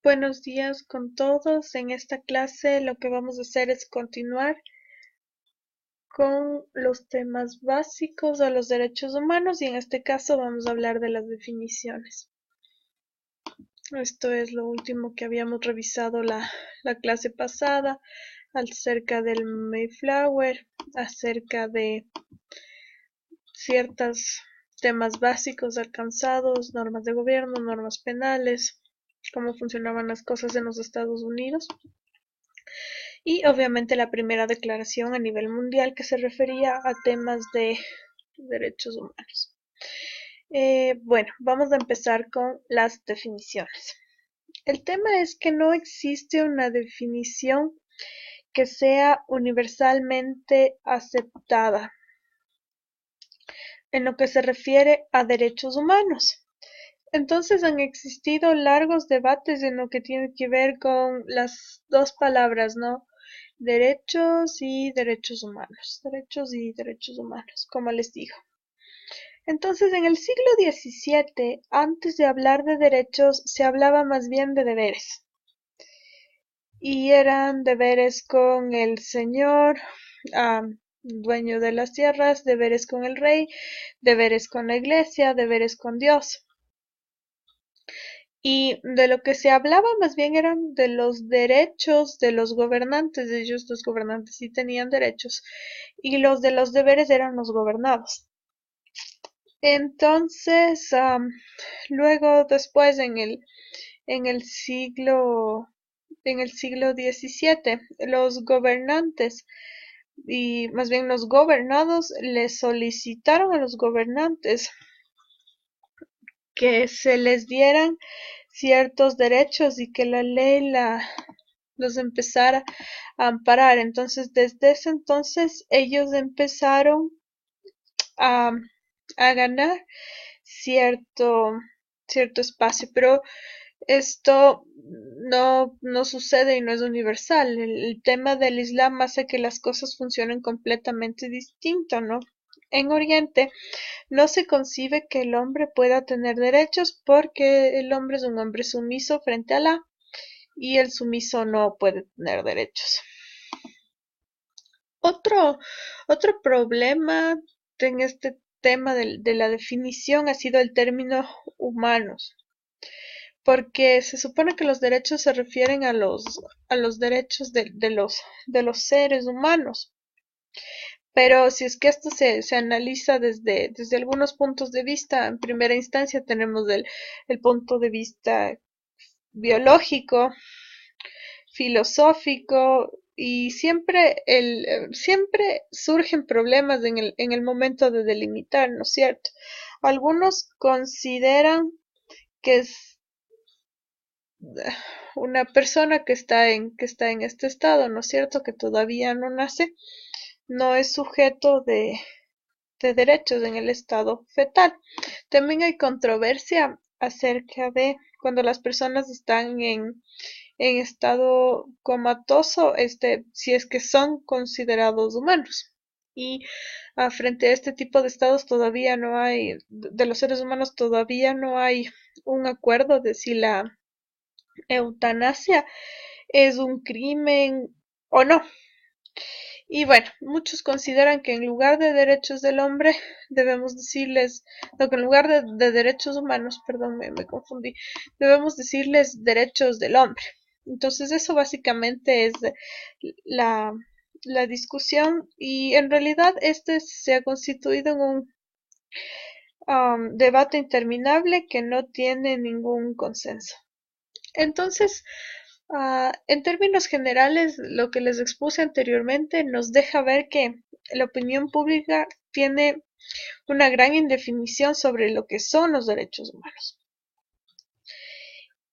Buenos días con todos. En esta clase lo que vamos a hacer es continuar con los temas básicos de los derechos humanos y en este caso vamos a hablar de las definiciones. Esto es lo último que habíamos revisado la clase pasada acerca del Mayflower, acerca de ciertos temas básicos alcanzados, normas de gobierno, normas penales, cómo funcionaban las cosas en los Estados Unidos. Y obviamente la primera declaración a nivel mundial que se refería a temas de derechos humanos. Bueno, vamos a empezar con las definiciones. El tema es que no existe una definición que sea universalmente aceptada en lo que se refiere a derechos humanos. Entonces han existido largos debates en lo que tiene que ver con las dos palabras, ¿no? Derechos y derechos humanos. Derechos y derechos humanos, como les digo. Entonces, en el siglo XVII, antes de hablar de derechos, se hablaba más bien de deberes. Y eran deberes con el señor, dueño de las tierras, deberes con el rey, deberes con la iglesia, deberes con Dios. Y de lo que se hablaba más bien eran de los derechos de los gobernantes, ellos los gobernantes sí tenían derechos, y los de los deberes eran los gobernados. Entonces, luego después en el siglo en el siglo XVII, los gobernantes y más bien los gobernados les solicitaron a los gobernantes que se les dieran ciertos derechos y que la ley los empezara a amparar. Entonces, desde ese entonces, ellos empezaron a, a ganar cierto, cierto espacio, pero esto no sucede y no es universal. El tema del Islam hace que las cosas funcionen completamente distinto, ¿no? En Oriente no se concibe que el hombre pueda tener derechos porque el hombre es un hombre sumiso frente a Alá y el sumiso no puede tener derechos. Otro, otro problema en este tema de la definición ha sido el término humanos, porque se supone que los derechos se refieren a los derechos de los seres humanos. Pero si es que esto se analiza desde algunos puntos de vista, en primera instancia tenemos el punto de vista biológico, filosófico, y siempre surgen problemas en el momento de delimitar, ¿no es cierto? Algunos consideran que es una persona que está en este estado, ¿no es cierto? Que todavía no nace, no es sujeto de derechos en el estado fetal. También hay controversia acerca de cuando las personas están en estado comatoso, si es que son considerados humanos. Y frente a este tipo de estados todavía no hay, de los seres humanos todavía no hay un acuerdo de si la eutanasia es un crimen o no. Y bueno, muchos consideran que en lugar de derechos del hombre, debemos decirles, no, que en lugar de derechos humanos, perdón, me confundí, debemos decirles derechos del hombre. Entonces eso básicamente es la, la discusión y en realidad este se ha constituido en un debate interminable que no tiene ningún consenso. Entonces, en términos generales, lo que les expuse anteriormente nos deja ver que la opinión pública tiene una gran indefinición sobre lo que son los derechos humanos.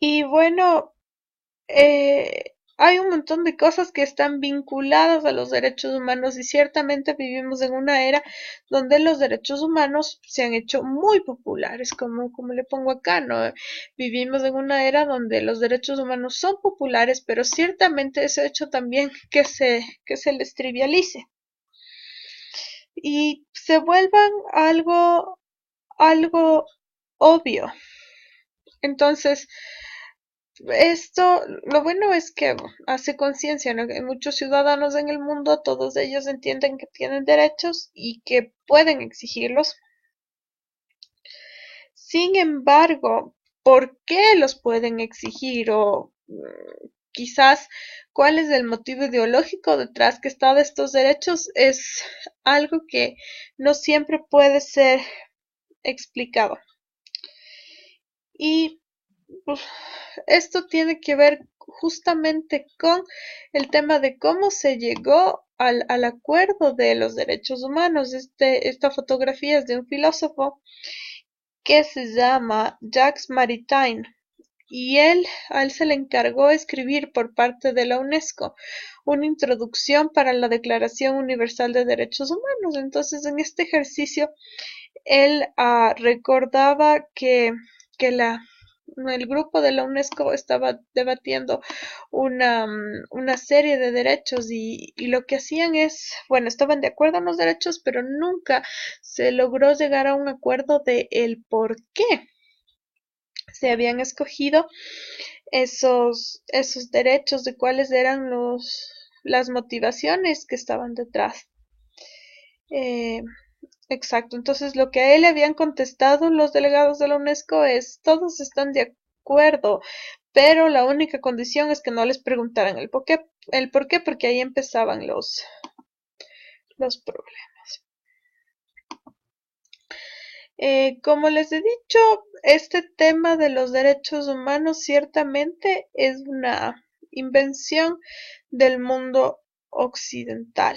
Y bueno, hay un montón de cosas que están vinculadas a los derechos humanos y ciertamente vivimos en una era donde los derechos humanos se han hecho muy populares, como le pongo acá, ¿no? Vivimos en una era donde los derechos humanos son populares, pero ciertamente eso ha hecho también que se les trivialice y se vuelvan algo obvio. Entonces, esto, lo bueno es que hace conciencia, ¿no? Que muchos ciudadanos en el mundo, todos ellos entienden que tienen derechos y que pueden exigirlos. Sin embargo, ¿por qué los pueden exigir? O quizás cuál es el motivo ideológico detrás que está de estos derechos es algo que no siempre puede ser explicado. Y uf, esto tiene que ver justamente con el tema de cómo se llegó al acuerdo de los derechos humanos. Esta fotografía es de un filósofo que se llama Jacques Maritain y a él se le encargó escribir por parte de la UNESCO una introducción para la Declaración Universal de Derechos Humanos. Entonces, en este ejercicio, él recordaba que el grupo de la UNESCO estaba debatiendo una serie de derechos y lo que hacían es, bueno, estaban de acuerdo en los derechos, pero nunca se logró llegar a un acuerdo de el por qué se habían escogido esos derechos, de cuáles eran las motivaciones que estaban detrás. Eh, exacto, entonces lo que a él le habían contestado los delegados de la UNESCO es, todos están de acuerdo, pero la única condición es que no les preguntaran el por qué, porque ahí empezaban los problemas. Como les he dicho, este tema de los derechos humanos ciertamente es una invención del mundo occidental.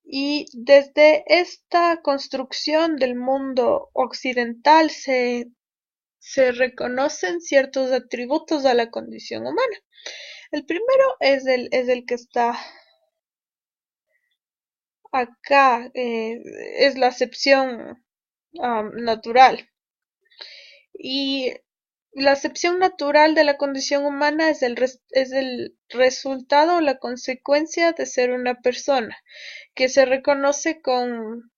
Y desde esta construcción del mundo occidental se reconocen ciertos atributos a la condición humana. El primero es el que está acá, es la acepción natural. Y la acepción natural de la condición humana es el resultado o la consecuencia de ser una persona, que se reconoce con,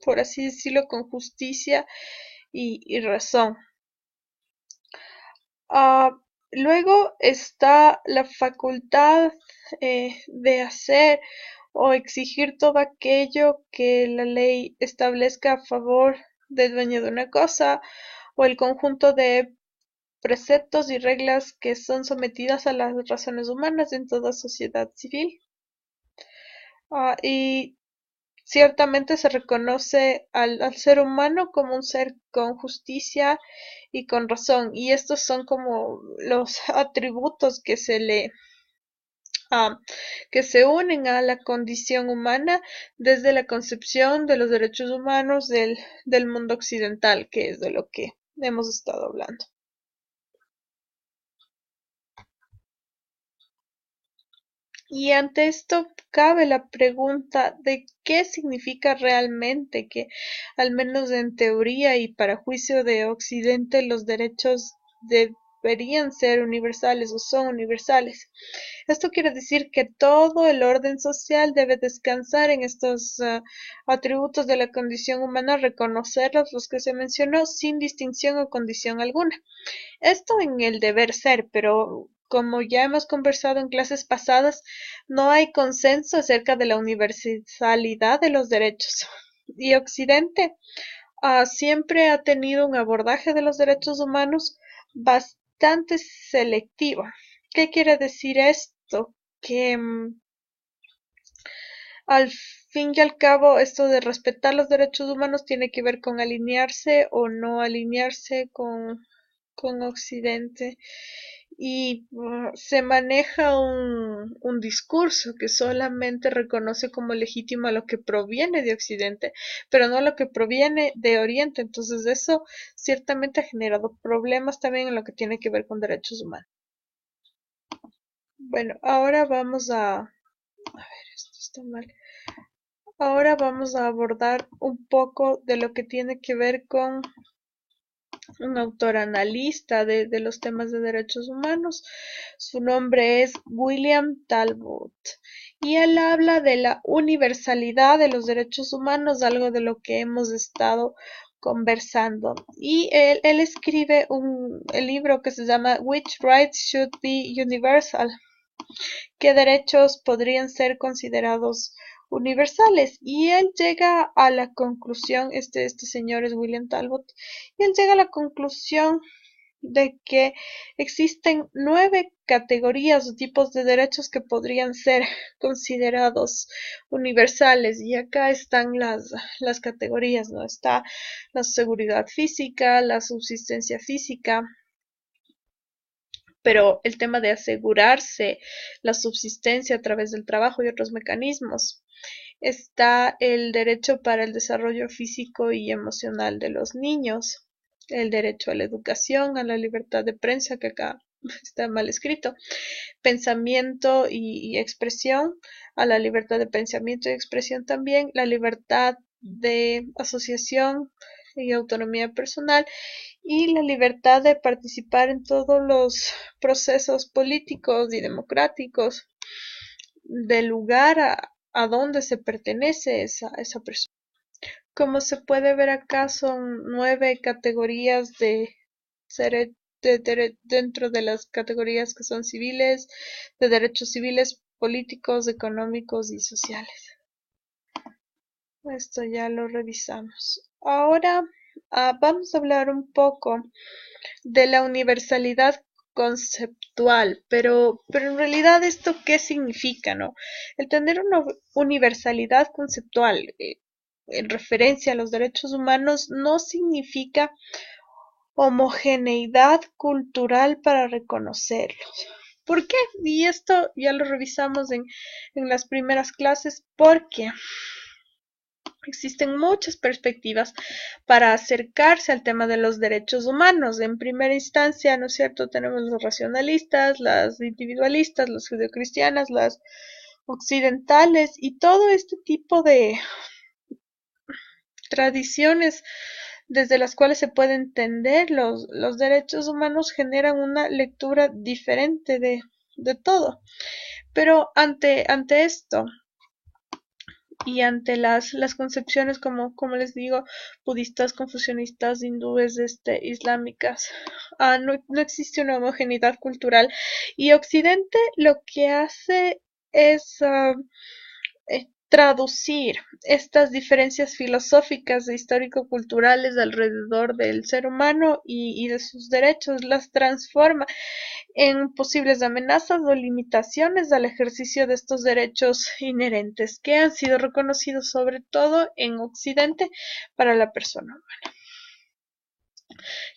por así decirlo, con justicia y razón. Luego está la facultad de hacer o exigir todo aquello que la ley establezca a favor del dueño de una cosa o el conjunto de preceptos y reglas que son sometidas a las razones humanas en toda sociedad civil. Y ciertamente se reconoce al ser humano como un ser con justicia y con razón, y estos son como los atributos que se unen a la condición humana desde la concepción de los derechos humanos del mundo occidental, que es de lo que hemos estado hablando. Y ante esto cabe la pregunta de qué significa realmente que, al menos en teoría y para juicio de Occidente, los derechos deberían ser universales o son universales. Esto quiere decir que todo el orden social debe descansar en estos atributos de la condición humana, reconocerlos, los que se mencionó, sin distinción o condición alguna. Esto en el deber ser, pero como ya hemos conversado en clases pasadas, no hay consenso acerca de la universalidad de los derechos. Y Occidente siempre ha tenido un abordaje de los derechos humanos bastante selectivo. ¿Qué quiere decir esto? Que al fin y al cabo, esto de respetar los derechos humanos tiene que ver con alinearse o no alinearse con Occidente y se maneja un discurso que solamente reconoce como legítimo lo que proviene de Occidente, pero no lo que proviene de Oriente. Entonces eso ciertamente ha generado problemas también en lo que tiene que ver con derechos humanos. Bueno, ahora vamos a ver, esto está mal. Ahora vamos a abordar un poco de lo que tiene que ver con un autor analista de los temas de derechos humanos. Su nombre es William Talbot y él habla de la universalidad de los derechos humanos, algo de lo que hemos estado conversando. Y él escribe el libro que se llama Which Rights Should Be Universal? ¿Qué derechos podrían ser considerados universales? Y él llega a la conclusión, este señor es William Talbot, y él llega a la conclusión de que existen 9 categorías o tipos de derechos que podrían ser considerados universales, y acá están las categorías, ¿no? Está la seguridad física, la subsistencia física, pero el tema de asegurarse la subsistencia a través del trabajo y otros mecanismos. Está el derecho para el desarrollo físico y emocional de los niños, el derecho a la educación, a la libertad de prensa, que acá está mal escrito, pensamiento y expresión, a la libertad de pensamiento y expresión también, la libertad de asociación y autonomía personal, y la libertad de participar en todos los procesos políticos y democráticos del lugar a donde se pertenece esa persona. Como se puede ver acá, son 9 categorías dentro de las categorías que son civiles, de derechos civiles, políticos, económicos y sociales. Esto ya lo revisamos. Ahora vamos a hablar un poco de la universalidad conceptual, pero en realidad esto qué significa, ¿no? El tener una universalidad conceptual en referencia a los derechos humanos no significa homogeneidad cultural para reconocerlos. ¿Por qué? Y esto ya lo revisamos en las primeras clases, porque existen muchas perspectivas para acercarse al tema de los derechos humanos. En primera instancia, ¿no es cierto?, tenemos los racionalistas, las individualistas, las judeocristianas, las occidentales, y todo este tipo de tradiciones desde las cuales se puede entender los derechos humanos generan una lectura diferente de todo. Pero ante esto, y ante las concepciones, como les digo, budistas, confucianistas, hindúes, islámicas, no existe una homogeneidad cultural, y Occidente lo que hace es traducir estas diferencias filosóficas e histórico-culturales alrededor del ser humano y de sus derechos, las transforma en posibles amenazas o limitaciones al ejercicio de estos derechos inherentes que han sido reconocidos sobre todo en Occidente para la persona humana.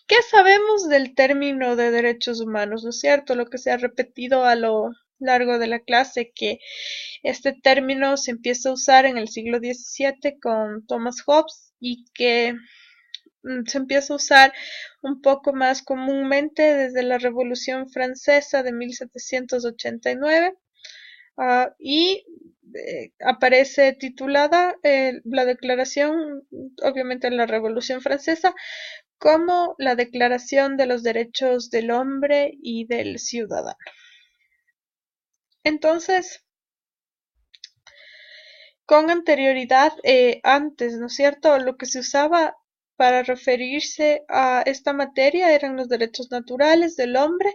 ¿Qué sabemos del término de derechos humanos? ¿No es cierto? Lo que se ha repetido a lo largo de la clase, que este término se empieza a usar en el siglo XVII con Thomas Hobbes, y que se empieza a usar un poco más comúnmente desde la Revolución Francesa de 1789, y aparece titulada la declaración, obviamente en la Revolución Francesa, como la Declaración de los Derechos del Hombre y del Ciudadano. Entonces, con anterioridad, antes, ¿no es cierto?, lo que se usaba para referirse a esta materia eran los derechos naturales del hombre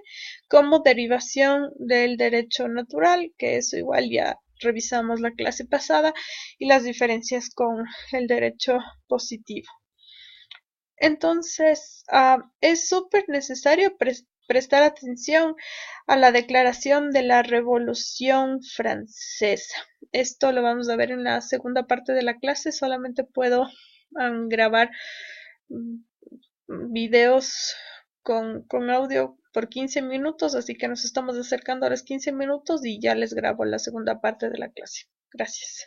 como derivación del derecho natural, que eso igual ya revisamos la clase pasada, y las diferencias con el derecho positivo. Entonces, es súper necesario prestar atención a la declaración de la Revolución Francesa. Esto lo vamos a ver en la segunda parte de la clase. Solamente puedo grabar videos con audio por 15 minutos, así que nos estamos acercando a los 15 minutos y ya les grabo la segunda parte de la clase. Gracias.